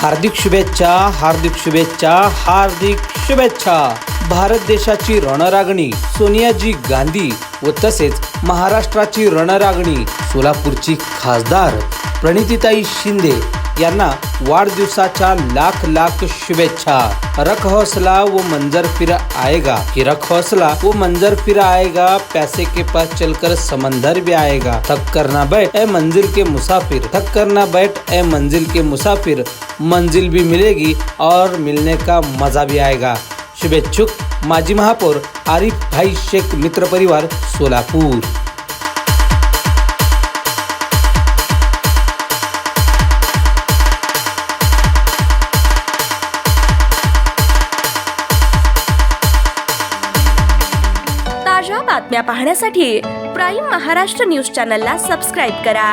हार्दिक शुभेच्छा, हार्दिक शुभेच्छा, हार्दिक शुभेच्छा। भारत देशाची रणरागिणी सोनियाजी गांधी व तसेच महाराष्ट्राची रणरागिणी सोलापूरची खासदार प्रणितीताई शिंदे यांना वाढदिवसाच्या लाख लाख शुभेच्छा। रख हौसला वो मंजर फिर आएगा, कि रख हौसला वो मंजर फिर आएगा, पैसे के पास चलकर समंदर भी आएगा, थक कर ना बैठ ए मंजिल के मुसाफिर, थक कर ना बैठ ए मंजिल के मुसाफिर, मंजिल भी मिलेगी और मिलने का मजा भी आएगा। शुभेच्छुक माजी महापौर आरिफ भाई शेख, मित्र परिवार, सोलापूर। ताज्या बातम्या पाहण्यासाठी प्राईम महाराष्ट्र न्यूज चॅनलला सबस्क्राईब करा।